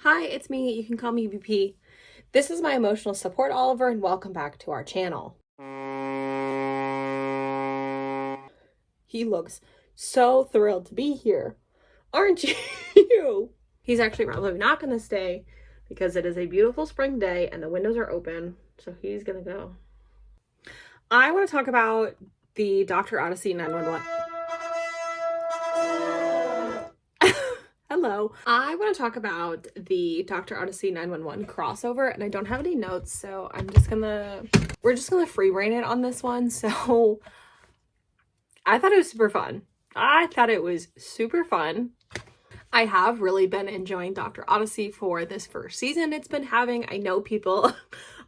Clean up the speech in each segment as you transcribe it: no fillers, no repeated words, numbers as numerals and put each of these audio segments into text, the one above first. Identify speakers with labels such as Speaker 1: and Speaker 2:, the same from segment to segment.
Speaker 1: Hi, it's me. You can call me BP. This is my emotional support Oliver, and welcome back to our channel. He looks so thrilled to be here. Aren't you? He's actually probably not going to stay because it is a beautiful spring day and the windows are open, so he's going to go. I want to talk about the Dr. Odyssey 911. Hello. I want to talk about the Dr. Odyssey 911 crossover, and I don't have any notes, so we're just gonna free brain it on this one. So I thought it was super fun. I have really been enjoying Dr. Odyssey for this first season it's been having. I know people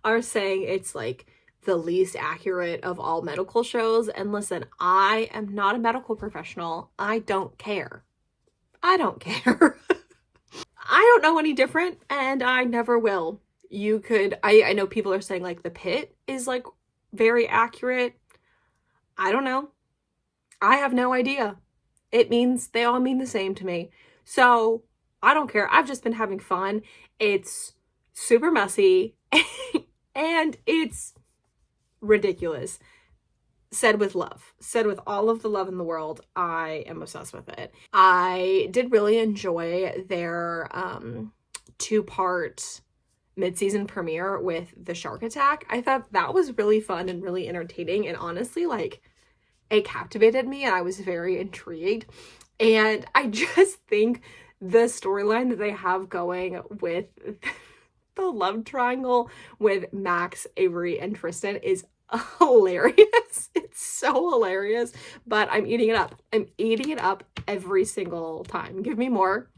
Speaker 1: are saying it's like the least accurate of all medical shows, and listen, I am not a medical professional. I don't care. I don't know any different, and I never will. I know people are saying like The Pit is like very accurate. I don't know. I have no idea. They all mean the same to me. So I don't care. I've just been having fun. It's super messy and it's ridiculous. Said with love. Said with all of the love in the world. I am obsessed with it. I did really enjoy their two-part mid-season premiere with the shark attack. I thought that was really fun and really entertaining, and honestly, like, it captivated me and I was very intrigued. And I just think the storyline that they have going with the love triangle with Max, Avery, and Tristan is hilarious. It's so hilarious, but I'm eating it up. I'm eating it up every single time. Give me more.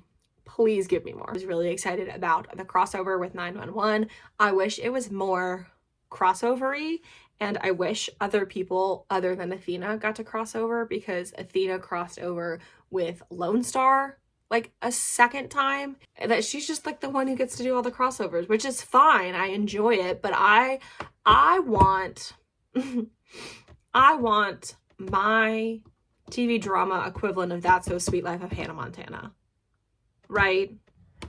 Speaker 1: Please give me more. I was really excited about the crossover with 911. I wish it was more crossover-y, and I wish other people other than Athena got to cross over, because Athena crossed over with Lone Star like a second time, and that she's just like the one who gets to do all the crossovers, which is fine. I enjoy it, but I want I want my TV drama equivalent of That's So Sweet Life of Hannah Montana, right?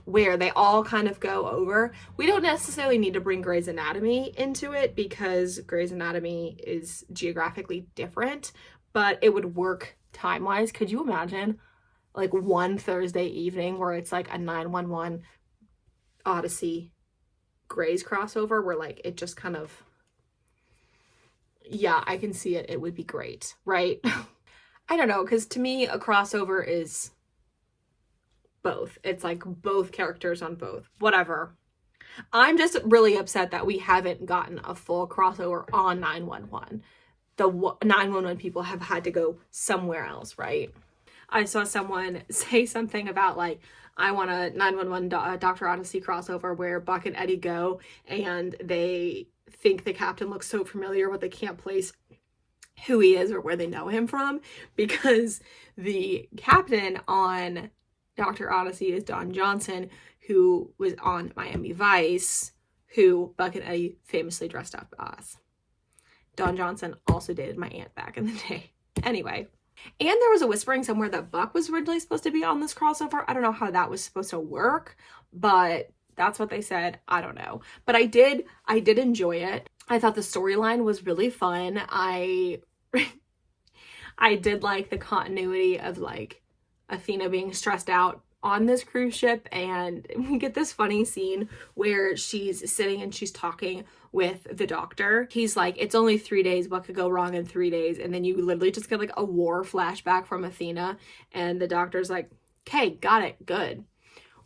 Speaker 1: Where they all kind of go over. We don't necessarily need to bring Grey's Anatomy into it because Grey's Anatomy is geographically different, but it would work time-wise. Could you imagine like one Thursday evening where it's like a 911 Odyssey Grey's crossover where like it just kind of, yeah, I can see it. It would be great, right? I don't know, because to me, a crossover is both. It's like both characters on both. Whatever. I'm just really upset that we haven't gotten a full crossover on 911. The 911 people have had to go somewhere else, right? I saw someone say something about like, I want a 911 Dr. Odyssey crossover where Buck and Eddie go and they think the captain looks so familiar, but they can't place who he is or where they know him from, because the captain on Dr. Odyssey is Don Johnson, who was on Miami Vice, who Buck and Eddie famously dressed up as. Don Johnson also dated my aunt back in the day. Anyway. And there was a whispering somewhere that Buck was originally supposed to be on this crossover. I don't know how that was supposed to work, but that's what they said. I don't know. But I did enjoy it. I thought the storyline was really fun. I did like the continuity of like Athena being stressed out on this cruise ship, and we get this funny scene where she's sitting and she's talking with the doctor. He's like, it's only 3 days, what could go wrong in 3 days? And then you literally just get like a war flashback from Athena, and the doctor's like, okay, got it, good.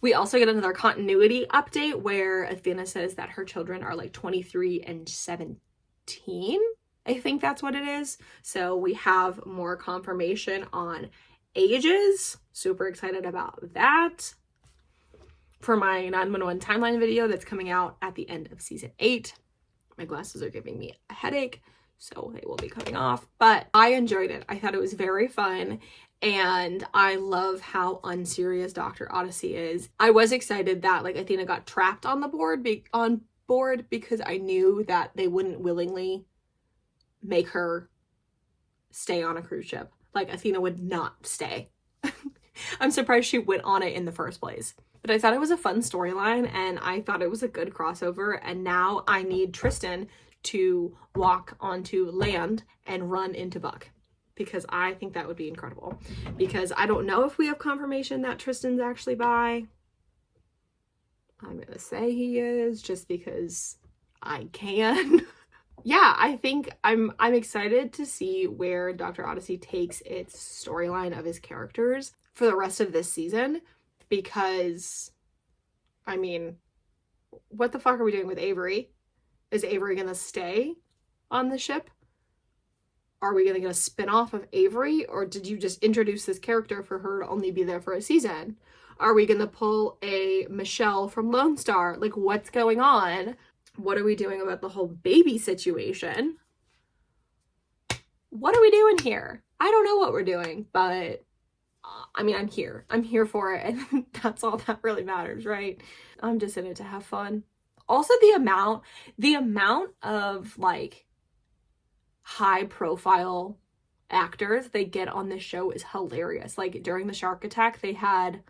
Speaker 1: We also get another continuity update where Athena says that her children are like 23 and 17. I think that's what it is. So we have more confirmation on ages. Super excited about that. For my 911 timeline video that's coming out at the end of season 8. My glasses are giving me a headache, so they will be coming off. But I enjoyed it. I thought it was very fun, and I love how unserious Dr. Odyssey is. I was excited that like Athena got trapped on board because I knew that they wouldn't willingly make her stay on a cruise ship. Like, Athena would not stay. I'm surprised she went on it in the first place. But I thought it was a fun storyline, and I thought it was a good crossover, and now I need Tristan to walk onto land and run into Buck, because I think that would be incredible. Because I don't know if we have confirmation that Tristan's actually bi. I'm gonna say he is, just because I can. Yeah, I think I'm excited to see where Dr. Odyssey takes its storyline of his characters for the rest of this season, because, I mean, what the fuck are we doing with Avery? Is Avery gonna stay on the ship? Are we gonna get a spin-off of Avery, or did you just introduce this character for her to only be there for a season? Are we gonna pull a Michelle from Lone Star? Like, what's going on? What are we doing about the whole baby situation? What are we doing here? I don't know what we're doing, but I mean, I'm here. I'm here for it, and that's all that really matters, right? I'm just in it to have fun. Also, the amount of like high profile actors they get on this show is hilarious. Like during the shark attack, they had, I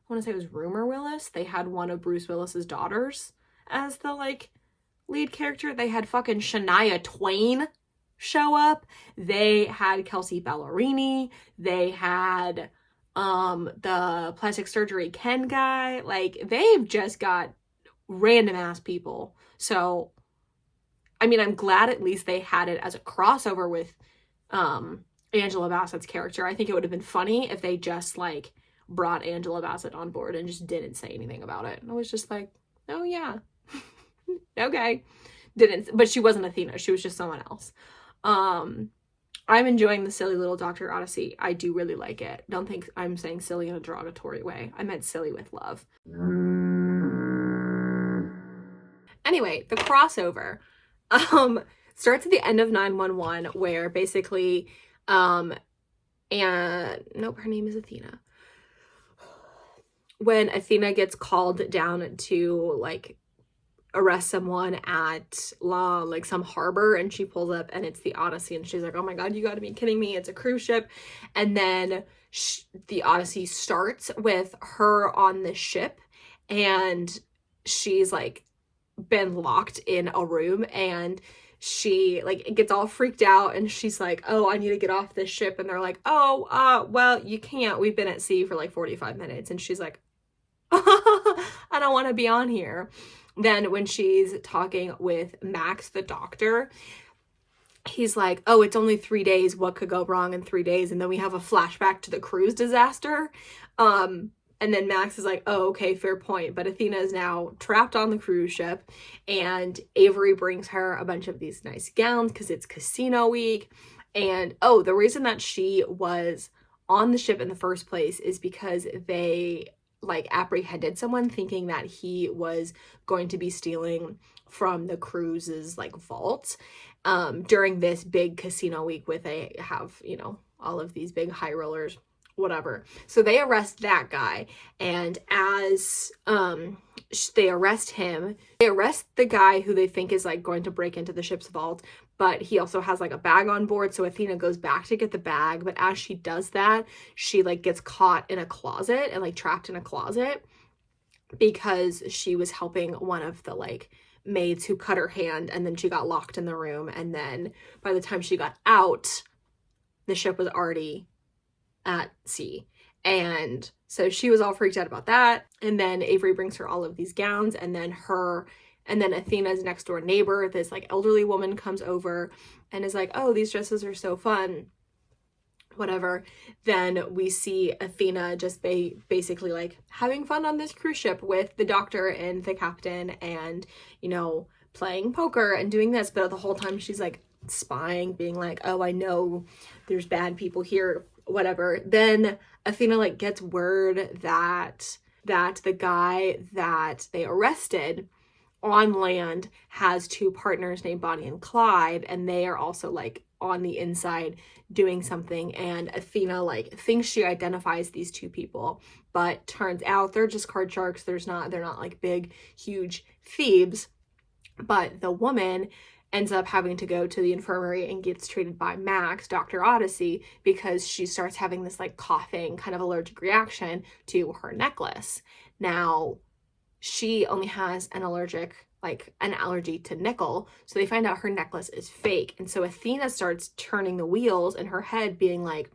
Speaker 1: want to say it was Rumor Willis. They had one of Bruce Willis's daughters as the like lead character. They had fucking Shania Twain show up. They had Kelsey Ballerini. They had the plastic surgery Ken guy. Like, they've just got random ass people. So I mean, I'm glad at least they had it as a crossover with Angela Bassett's character. I think it would have been funny if they just like brought Angela Bassett on board and just didn't say anything about it. And I was just like, oh yeah. Okay. But she wasn't Athena. She was just someone else. I'm enjoying the silly little Dr. Odyssey. I do really like it. Don't think I'm saying silly in a derogatory way. I meant silly with love. Anyway, the crossover starts at the end of 911, where basically and nope, her name is Athena. When Athena gets called down to like arrest someone at like some harbor, and she pulls up and it's the Odyssey, and she's like, oh my god, you gotta be kidding me, it's a cruise ship. And then the Odyssey starts with her on the ship, and she's like been locked in a room, and she like gets all freaked out, and she's like, oh, I need to get off this ship. And they're like, oh, well, you can't, we've been at sea for like 45 minutes. And she's like, I don't want to be on here. Then when she's talking with Max, the doctor, he's like, oh, it's only 3 days. What could go wrong in 3 days? And then we have a flashback to the cruise disaster. And then Max is like, oh, okay, fair point. But Athena is now trapped on the cruise ship, and Avery brings her a bunch of these nice gowns because it's casino week. And oh, the reason that she was on the ship in the first place is because they like apprehended someone thinking that he was going to be stealing from the cruise's like vault during this big casino week with all of these big high rollers, whatever. So they arrest that guy, and as they arrest him, they arrest the guy who they think is like going to break into the ship's vault, but he also has like a bag on board. So Athena goes back to get the bag, but as she does that, she like gets caught in a closet and like trapped in a closet because she was helping one of the like maids who cut her hand, and then she got locked in the room. And then by the time she got out, the ship was already at sea. And so she was all freaked out about that. And then Avery brings her all of these gowns, and then Athena's next door neighbor, this like elderly woman, comes over and is like, oh, these dresses are so fun, whatever. Then we see Athena just basically like having fun on this cruise ship with the doctor and the captain, and playing poker and doing this, but the whole time she's like spying, being like, oh, I know there's bad people here, whatever. Then Athena like gets word that the guy that they arrested on land has two partners named Bonnie and Clyde, and they are also like on the inside doing something. And Athena like thinks she identifies these two people, but turns out they're just card sharks. They're not like big huge thieves. But the woman ends up having to go to the infirmary and gets treated by Max, Dr. Odyssey, because she starts having this like coughing kind of allergic reaction to her necklace. Now, she only has an allergy to nickel. So they find out her necklace is fake. And so Athena starts turning the wheels in her head, being like,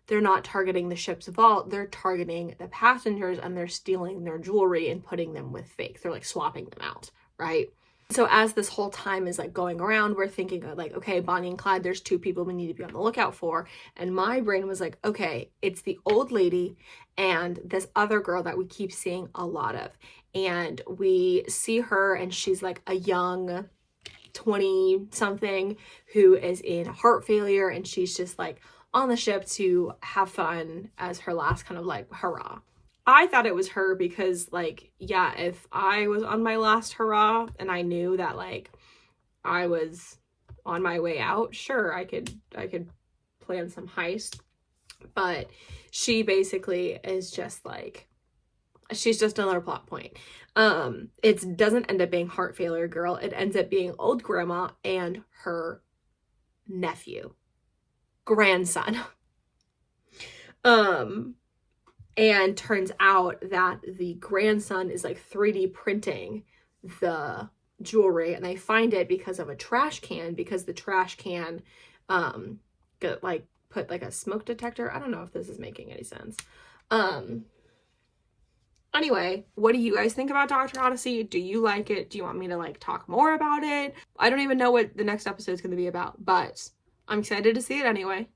Speaker 1: they're not targeting the ship's vault, they're targeting the passengers, and they're stealing their jewelry and putting them with fakes. They're like swapping them out, right? So as this whole time is like going around, we're thinking like, okay, Bonnie and Clyde, there's two people we need to be on the lookout for. And my brain was like, okay, it's the old lady and this other girl that we keep seeing a lot of. And we see her and she's like a young 20 something who is in heart failure, and she's just like on the ship to have fun as her last kind of like hurrah. I thought it was her because, like, yeah, if I was on my last hurrah and I knew that like I was on my way out, sure, I could plan some heist. But she basically is just like, she's just another plot point. It doesn't end up being heart failure girl. It ends up being old grandma and her grandson. And turns out that the grandson is like 3D printing the jewelry, and they find it because of a trash can, because the trash can got like put like a smoke detector. I don't know if this is making any sense. Anyway, what do you guys think about Dr. Odyssey? Do you like it? Do you want me to like talk more about it? I don't even know what the next episode is going to be about, but I'm excited to see it anyway.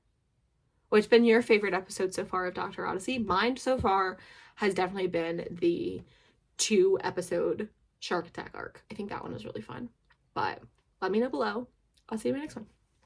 Speaker 1: What's been your favorite episode so far of Dr. Odyssey? Mine so far has definitely been the 2-episode shark attack arc. I think that one was really fun. But let me know below. I'll see you in my next one.